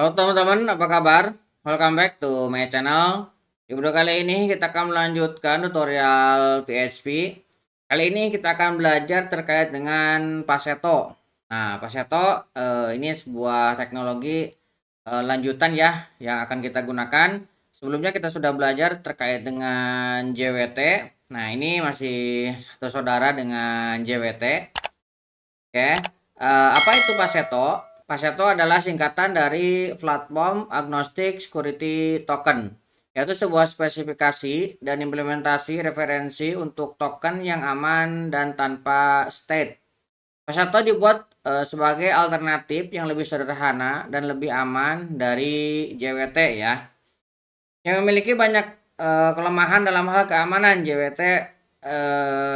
Halo teman-teman, apa kabar? Welcome back to my channel. Di video kali ini kita akan melanjutkan tutorial PHP. Kali ini kita akan belajar terkait dengan Paseto. Nah, Paseto ini sebuah teknologi lanjutan ya yang akan kita gunakan. Sebelumnya kita sudah belajar terkait dengan JWT. Nah, ini masih satu saudara dengan JWT. Oke, apa itu Paseto? Paseto adalah singkatan dari Platform Agnostic Security Token, yaitu sebuah spesifikasi dan implementasi referensi untuk token yang aman dan tanpa state. Paseto dibuat sebagai alternatif yang lebih sederhana dan lebih aman dari JWT ya, yang memiliki banyak kelemahan dalam hal keamanan JWT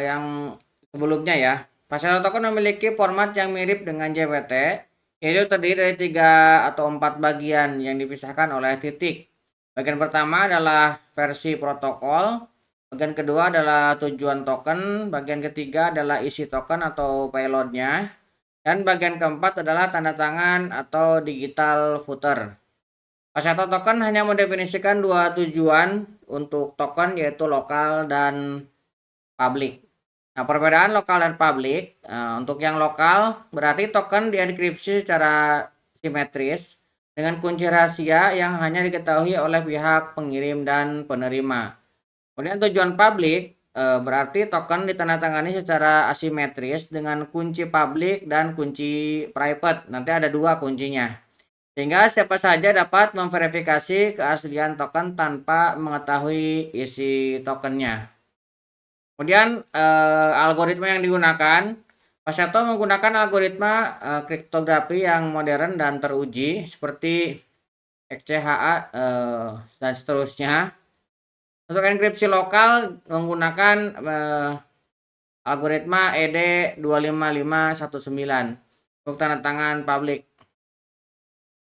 yang sebelumnya ya. Paseto token memiliki format yang mirip dengan JWT, yaitu terdiri dari 3 atau 4 bagian yang dipisahkan oleh titik. Bagian pertama adalah versi protokol, bagian kedua adalah tujuan token, bagian ketiga adalah isi token atau payloadnya, dan bagian keempat adalah tanda tangan atau digital footer. Paseto token hanya mendefinisikan dua tujuan untuk token, yaitu lokal dan publik. Nah, perbedaan lokal dan publik, untuk yang lokal berarti token dienkripsi secara simetris dengan kunci rahasia yang hanya diketahui oleh pihak pengirim dan penerima. Kemudian tujuan publik berarti token ditandatangani secara asimetris dengan kunci publik dan kunci private. Nanti ada dua kuncinya. Sehingga siapa saja dapat memverifikasi keaslian token tanpa mengetahui isi tokennya. Kemudian algoritma yang digunakan, Paseto menggunakan algoritma kriptografi yang modern dan teruji seperti XCHA dan seterusnya. Untuk enkripsi lokal menggunakan algoritma ED25519 untuk tanda tangan publik.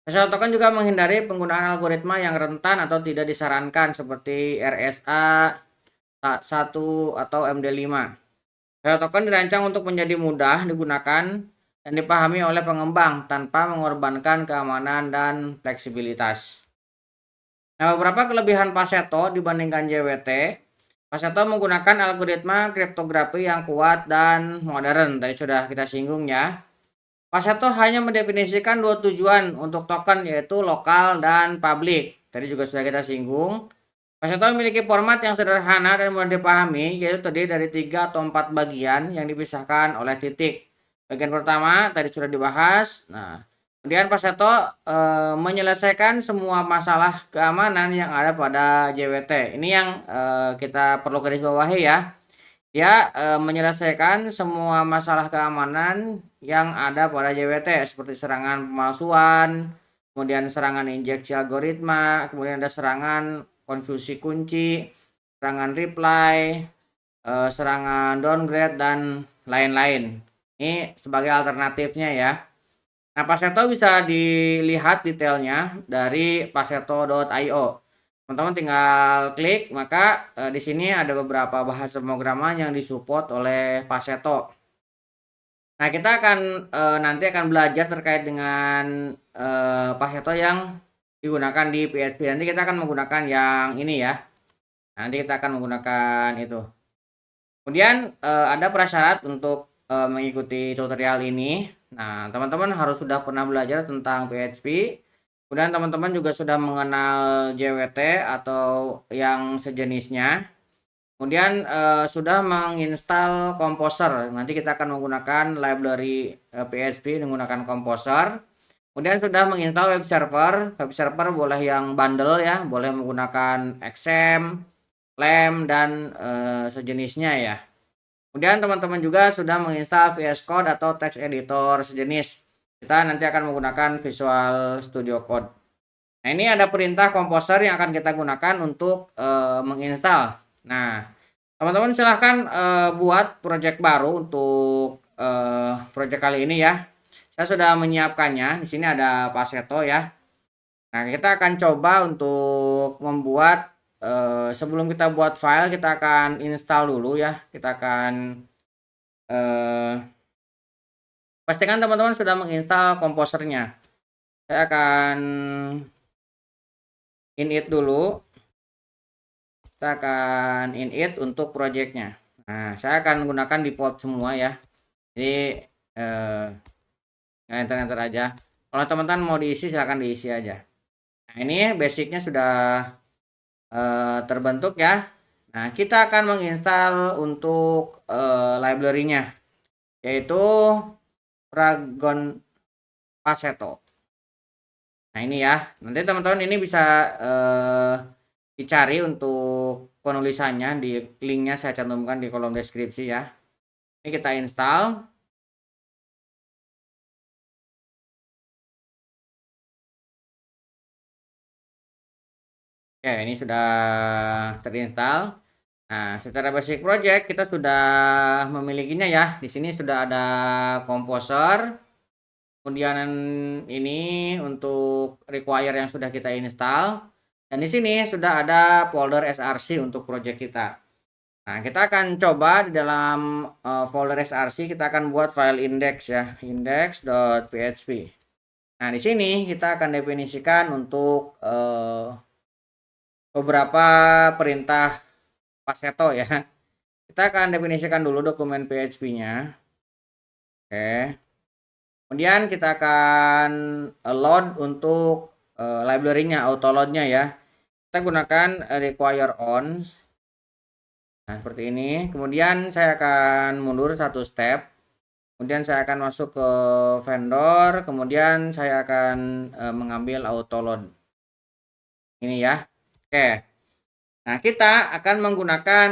Paseto token juga menghindari penggunaan algoritma yang rentan atau tidak disarankan seperti RSA 1 atau MD5. Paseto token dirancang untuk menjadi mudah digunakan dan dipahami oleh pengembang tanpa mengorbankan keamanan dan fleksibilitas. Nah, beberapa kelebihan Paseto dibandingkan JWT. Paseto menggunakan algoritma kriptografi yang kuat dan modern. Tadi sudah kita singgung ya. Paseto hanya mendefinisikan dua tujuan untuk token, yaitu lokal dan publik. Tadi juga sudah kita singgung. Paseto memiliki format yang sederhana dan mudah dipahami, yaitu terdiri dari 3 atau 4 bagian yang dipisahkan oleh titik. Bagian pertama tadi sudah dibahas. Nah, kemudian Paseto menyelesaikan semua masalah keamanan yang ada pada JWT. Ini yang kita perlu garis bawahi ya. Dia menyelesaikan semua masalah keamanan yang ada pada JWT seperti serangan pemalsuan, kemudian serangan injeksi algoritma, kemudian ada serangan konfusi kunci, serangan reply, serangan downgrade dan lain-lain. Ini sebagai alternatifnya ya. Nah, Paseto bisa dilihat detailnya dari paseto.io. Teman-teman tinggal klik, maka di sini ada beberapa bahasa pemrograman yang disupport oleh Paseto. Nah, kita akan nanti akan belajar terkait dengan Paseto yang digunakan di PHP. Nanti kita akan menggunakan yang ini ya. Nanti kita akan menggunakan itu. Kemudian ada prasyarat untuk mengikuti tutorial ini. Nah, teman-teman harus sudah pernah belajar tentang PHP. Kemudian teman-teman juga sudah mengenal JWT atau yang sejenisnya. Kemudian sudah menginstal Composer. Nanti kita akan menggunakan library PHP menggunakan Composer. Kemudian sudah menginstal web server. Web server boleh yang bundle ya, boleh menggunakan XAMPP, LAMP dan sejenisnya ya. Kemudian teman-teman juga sudah menginstal VS Code atau text editor sejenis. Kita nanti akan menggunakan Visual Studio Code. Nah, ini ada perintah Composer yang akan kita gunakan untuk menginstal. Nah, teman-teman silahkan buat project baru untuk project kali ini ya. Saya sudah menyiapkannya. Di sini ada Paseto ya. Nah, kita akan coba untuk membuat sebelum kita buat file, kita akan install dulu ya. Kita akan pastikan teman-teman sudah menginstal komposernya. Saya akan init dulu. Kita akan init untuk projectnya. Nah, saya akan gunakan default semua ya. Jadi enter aja. Kalau teman-teman mau diisi silahkan diisi aja. Nah, ini basicnya sudah terbentuk ya. Nah, kita akan menginstal untuk library-nya, yaitu Dragon Paseto. Nah, ini ya. Nanti teman-teman ini bisa dicari untuk penulisannya, di linknya saya cantumkan di kolom deskripsi ya. Ini kita install. Oke, ini sudah terinstall. Nah, secara basic project kita sudah memilikinya ya. Di sini sudah ada Composer. Kemudian ini untuk require yang sudah kita install. Dan di sini sudah ada folder src untuk project kita. Nah, kita akan coba di dalam folder src kita akan buat file index ya, index.php. Nah, di sini kita akan definisikan untuk beberapa perintah Paseto ya. Kita akan definisikan dulu dokumen PHP-nya. Oke. Kemudian kita akan load untuk library-nya, auto load-nya ya. Kita gunakan require on. Nah, seperti ini. Kemudian saya akan mundur satu step. Kemudian saya akan masuk ke vendor, kemudian saya akan mengambil auto load. Ini ya. Oke. Nah, kita akan menggunakan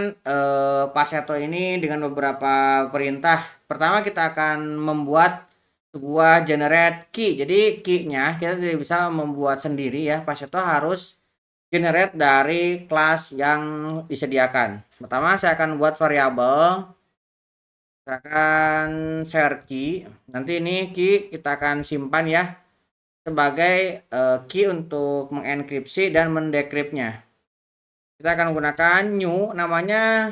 Paseto ini dengan beberapa perintah. Pertama, kita akan membuat sebuah generate key. Jadi, key-nya kita tidak bisa membuat sendiri ya. Paseto harus generate dari kelas yang disediakan. Pertama, saya akan buat variabel. Saya akan share key. Nanti ini key kita akan simpan ya sebagai key untuk mengenkripsi dan mendecryptnya. Kita akan menggunakan new, namanya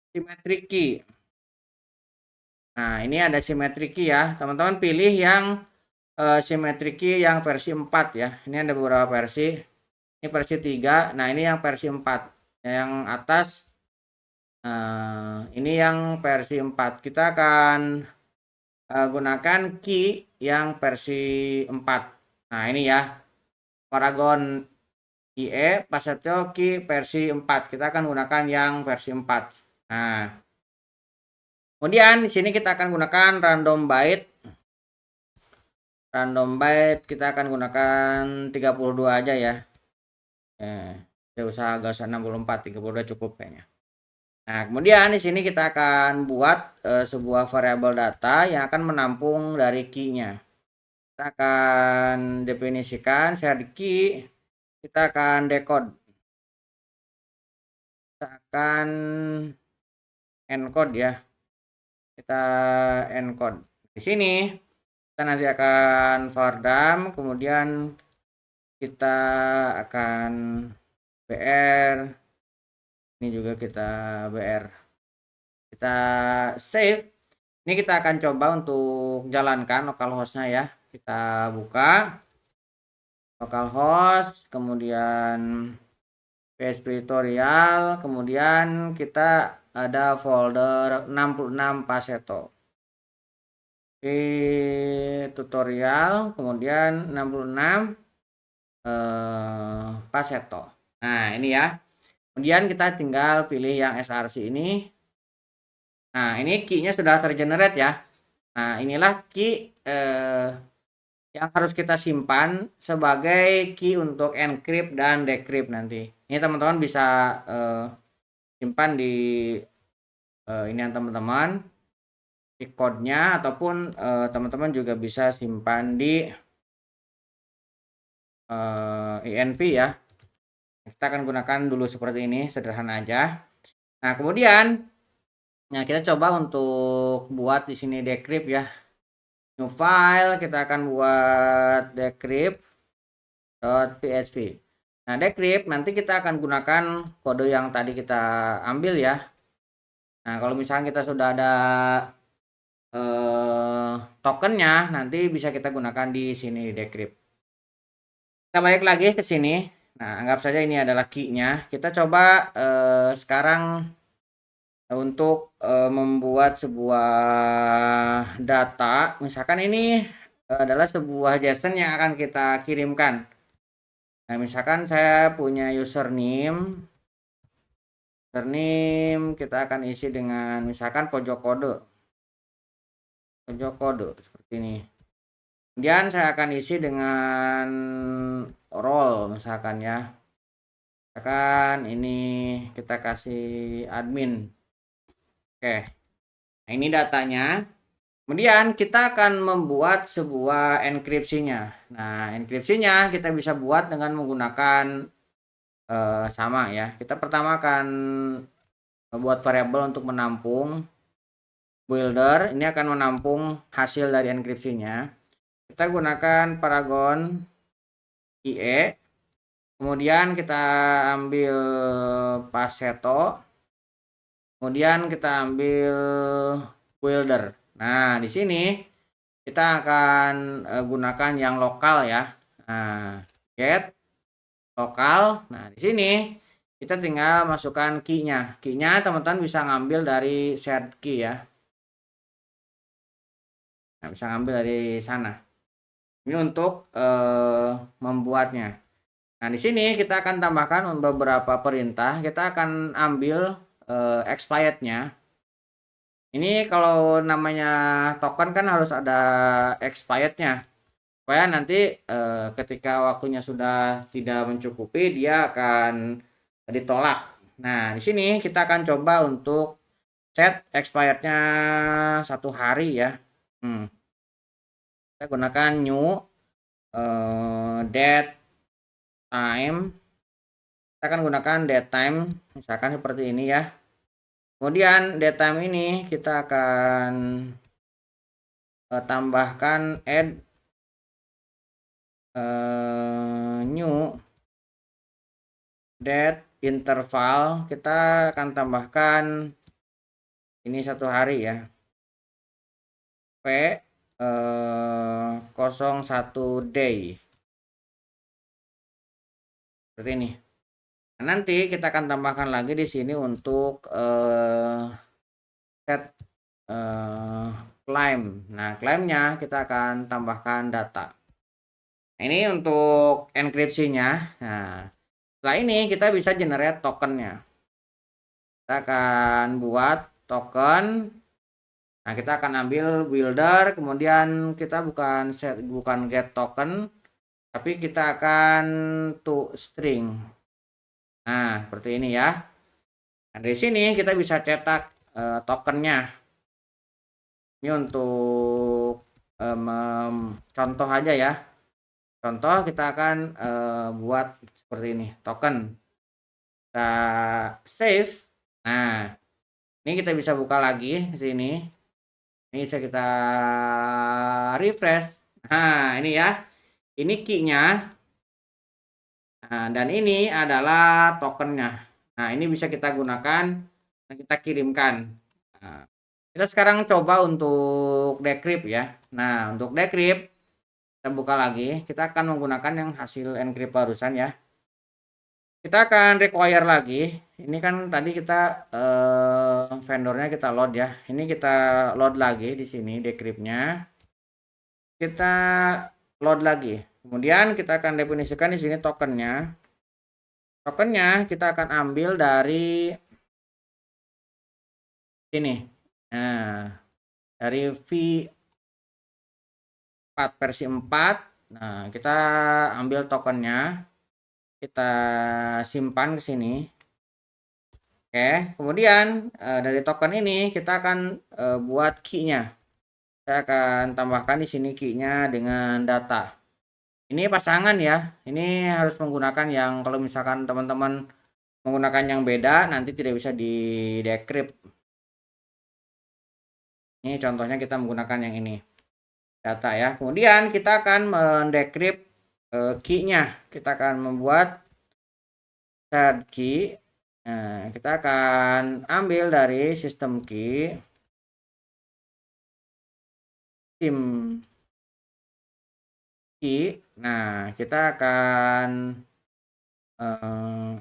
symmetric key. Nah, ini ada symmetric key ya. Teman-teman pilih yang symmetric key yang versi 4 ya. Ini ada beberapa versi. Ini versi 3. Nah, ini yang versi 4. Yang atas ini yang versi 4. Kita akan gunakan key yang versi 4. Nah, ini ya. Paragon IE Paseto key versi 4. Kita akan gunakan yang versi 4. Nah, kemudian di sini kita akan gunakan random byte. Random byte kita akan gunakan 32 aja ya. Tidak usah, gak usah 64, 32 cukup kayaknya. Nah, kemudian di sini kita akan buat sebuah variabel data yang akan menampung dari key-nya. Kita akan definisikan share key. Kita akan decode. Kita akan encode ya. Kita encode. Di sini kita nanti akan vardam, kemudian kita akan br. Ini juga kita br. Kita save. Ini kita akan coba untuk jalankan localhost-nya ya. Kita buka localhost, kemudian PHP tutorial, kemudian kita ada folder 66 Paseto. Tutorial, kemudian 66 Paseto. Nah, ini ya. Kemudian kita tinggal pilih yang src ini. Nah, ini key-nya sudah tergenerate ya. Nah, inilah key yang harus kita simpan sebagai key untuk encrypt dan decrypt nanti. Ini teman-teman bisa simpan di ini teman-teman, di code-nya, ataupun teman-teman juga bisa simpan di env ya. Kita akan gunakan dulu seperti ini, sederhana aja. Nah, kemudian kita coba untuk buat di sini decrypt ya. New file, kita akan buat decrypt.php. Nah, decrypt nanti kita akan gunakan kode yang tadi kita ambil ya. Nah, kalau misalnya kita sudah ada tokennya, nanti bisa kita gunakan di sini di decrypt. Kita balik lagi ke sini. Nah, anggap saja ini adalah key-nya. Kita coba sekarang untuk membuat sebuah data. Misalkan ini adalah sebuah JSON yang akan kita kirimkan. Nah, misalkan saya punya username. Username kita akan isi dengan misalkan pojok kode. Pojok kode seperti ini. Kemudian saya akan isi dengan role misalkan ya. Misalkan ini kita kasih admin. Oke. Nah, ini datanya. Kemudian kita akan membuat sebuah enkripsinya. Nah, enkripsinya kita bisa buat dengan menggunakan sama ya. Kita pertama akan membuat variabel untuk menampung builder. Ini akan menampung hasil dari enkripsinya. Kita gunakan Paragon IE. Kemudian kita ambil Paseto. Kemudian kita ambil builder. Nah, di sini kita akan gunakan yang lokal ya. Nah, get lokal. Nah, di sini kita tinggal masukkan key-nya. Key-nya teman-teman bisa ngambil dari set key ya. Nah, bisa ngambil dari sana. Ini untuk membuatnya. Nah, di sini kita akan tambahkan beberapa perintah. Kita akan ambil expired-nya. Ini kalau namanya token kan harus ada expired-nya. Supaya nanti ketika waktunya sudah tidak mencukupi, dia akan ditolak. Nah, di sini kita akan coba untuk set expired-nya 1 hari ya. Kita gunakan new date time. Kita akan gunakan date time misalkan seperti ini ya. Kemudian date time ini kita akan tambahkan add new date interval. Kita akan tambahkan ini 1 hari ya. P 01 day. Seperti ini. Nah, nanti kita akan tambahkan lagi di sini untuk set claim. Nah, claimnya kita akan tambahkan data. Nah, ini untuk enkripsinya. Nah, setelah ini kita bisa generate tokennya. Kita akan buat token. Nah, kita akan ambil builder, kemudian kita bukan get token, tapi kita akan to string. Nah, seperti ini ya. Nah, dari sini kita bisa cetak tokennya. Ini untuk contoh aja ya. Contoh kita akan buat seperti ini, token. Kita save. Nah, ini kita bisa buka lagi di sini. Ini bisa kita refresh. Nah, ini ya. Ini key-nya. Nah, dan ini adalah tokennya. Nah, ini bisa kita gunakan dan kita kirimkan. Nah, kita sekarang coba untuk decrypt ya. Nah, untuk decrypt kita buka lagi. Kita akan menggunakan yang hasil encrypt barusan ya. Kita akan require lagi. Ini kan tadi kita vendornya kita load ya. Ini kita load lagi di sini decryptnya. Kita load lagi. Kemudian kita akan definisikan di sini tokennya. Tokennya kita akan ambil dari ini. Nah, dari V4 versi 4. Nah, kita ambil tokennya. Kita simpan ke sini. Oke, kemudian dari token ini kita akan buat key-nya. Saya akan tambahkan di sini key-nya dengan data. Ini pasangan ya. Ini harus menggunakan yang kalau misalkan teman-teman menggunakan yang beda nanti tidak bisa di decrypt. Ini contohnya kita menggunakan yang ini. Data ya. Kemudian kita akan mendecrypt key-nya. Kita akan membuat shared key. Nah, kita akan ambil dari sistem key. key. Nah, kita akan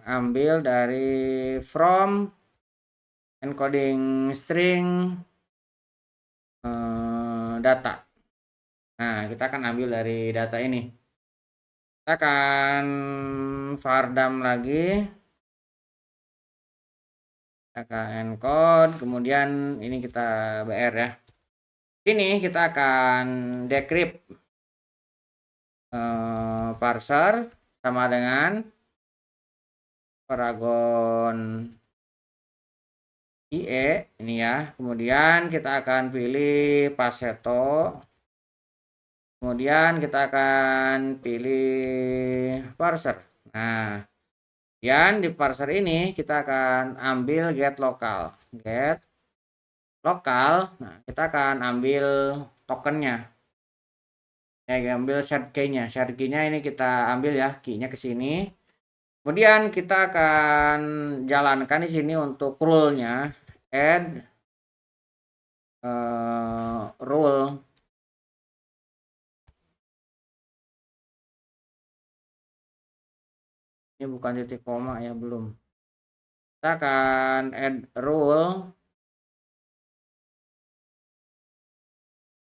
ambil dari from encoding string data. Nah, kita akan ambil dari data ini. Kita akan vardam lagi. Kita akan encode, kemudian ini kita BR ya. Ini kita akan decrypt parser sama dengan Paragon IE ini ya. Kemudian kita akan pilih Paseto. Kemudian kita akan pilih parser. Nah, kemudian di parser ini kita akan ambil get lokal. Get lokal. Nah, kita akan ambil tokennya. Ya, ambil shard key-nya. Shard key-nya ini kita ambil ya, key-nya ke sini. Kemudian kita akan jalankan di sini untuk rule-nya. Add rule. Ini bukan titik koma ya, belum. Kita akan add rule.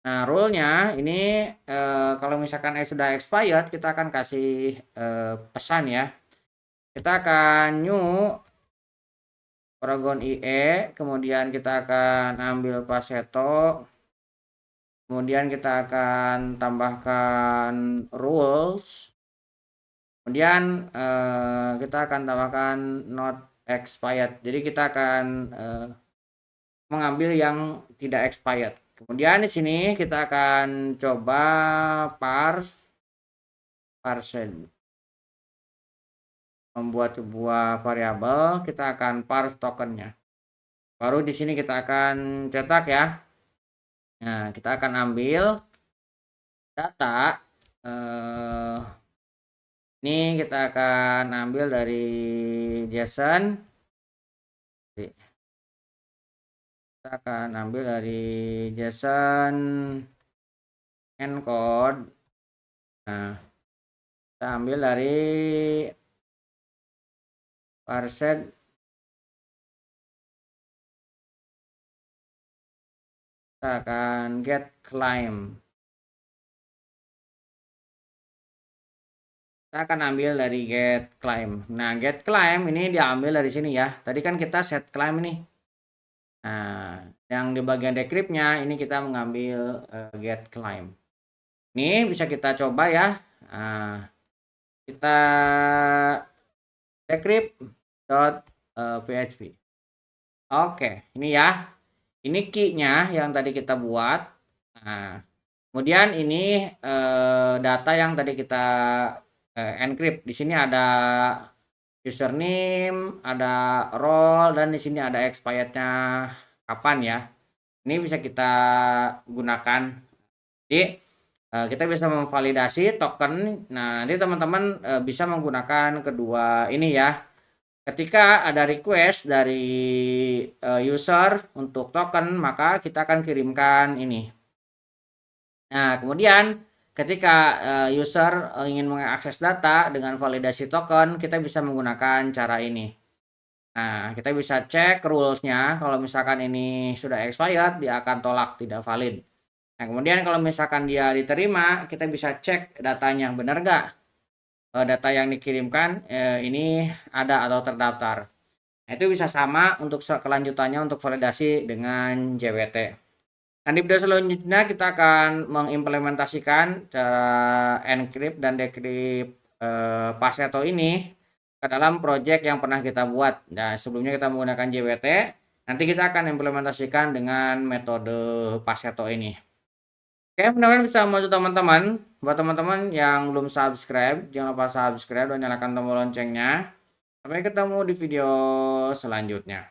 Nah, rule-nya ini kalau misalkan sudah expired, kita akan kasih pesan ya. Kita akan new Paragon IE, kemudian kita akan ambil Paseto, kemudian kita akan tambahkan rules, kemudian kita akan tambahkan not expired. Jadi kita akan mengambil yang tidak expired. Kemudian di sini kita akan coba parsed, membuat sebuah variabel. Kita akan parse tokennya. Baru di sini kita akan cetak ya. Nah, kita akan ambil data. Ini kita akan ambil dari JSON. Kita akan ambil dari JSON encode. Nah, kita ambil dari parsed kita akan get climb. Kita akan ambil dari get climb. Nah, get climb ini diambil dari sini ya. Tadi kan kita set climb nih. Nah, yang di bagian decrypt-nya ini kita mengambil get climb. Ini bisa kita coba ya. Nah, kita decrypt.php. Oke, ini ya. Ini key-nya yang tadi kita buat. Nah, kemudian ini data yang tadi kita encrypt. Di sini ada username, ada role, dan di sini ada expirednya kapan ya. Ini bisa kita gunakan. Jadi kita bisa memvalidasi token. Nah, nanti teman-teman bisa menggunakan kedua ini ya. Ketika ada request dari user untuk token, maka kita akan kirimkan ini. Nah, kemudian ketika user ingin mengakses data dengan validasi token, kita bisa menggunakan cara ini. Nah, kita bisa cek rules-nya. Kalau misalkan ini sudah expired, dia akan tolak, tidak valid. Nah, kemudian kalau misalkan dia diterima, kita bisa cek datanya, benar nggak data yang dikirimkan ini ada atau terdaftar. Nah, itu bisa sama untuk kelanjutannya untuk validasi dengan JWT. Nah, di video selanjutnya kita akan mengimplementasikan cara encrypt dan decrypt Paseto ini ke dalam project yang pernah kita buat. Nah, sebelumnya kita menggunakan JWT, nanti kita akan implementasikan dengan metode Paseto ini. Oke, mudah-mudahan bisa membantu teman-teman. Buat teman-teman yang belum subscribe, jangan lupa subscribe dan nyalakan tombol loncengnya. Sampai ketemu di video selanjutnya.